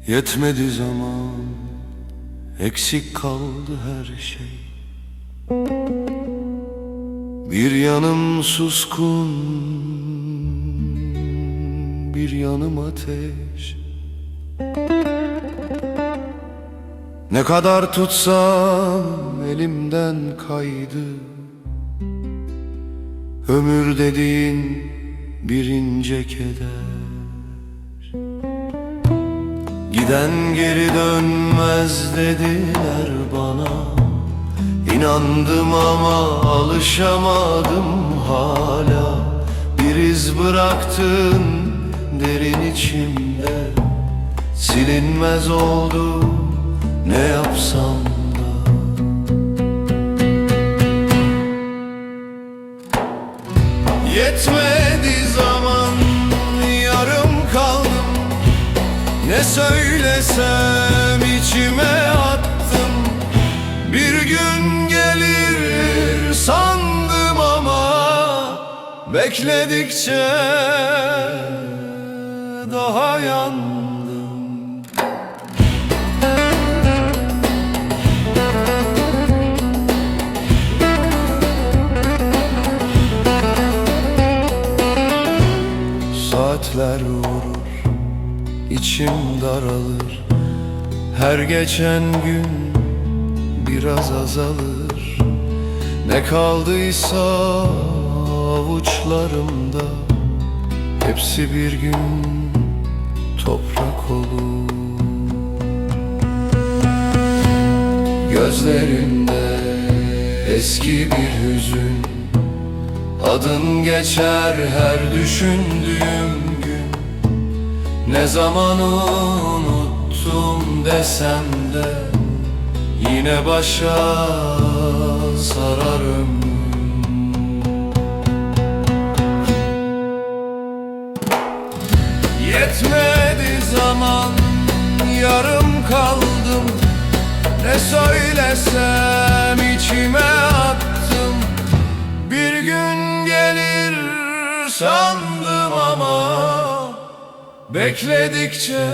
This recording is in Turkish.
Yetmedi zaman, eksik kaldı her şey. Bir yanım suskun, bir yanım ateş. Ne kadar tutsam elimden kaydı. Ömür dediğin bir ince keder. Giden geri dönmez dediler bana. İnandım ama alışamadım hala. Bir iz bıraktın derin içimde. Silinmez oldu ne yapsam da. Yetmedi zaman, yarım kaldım. Ne söylesem içime attım. Bir gün gelir sandım ama bekledikçe daha yandım. Saatler vurur, içim daralır. Her geçen gün biraz azalır. Ne kaldıysa avuçlarımda, hepsi bir gün toprak olur. Gözlerinde eski bir hüzün, adın geçer her düşündüğüm gün. Ne zaman unuttum desem de yine başa sarar ömrüm. Yetmedi zaman, yarım kaldım. Ne söylesem içime attım. Bir gün gelir sandım ama bekledikçe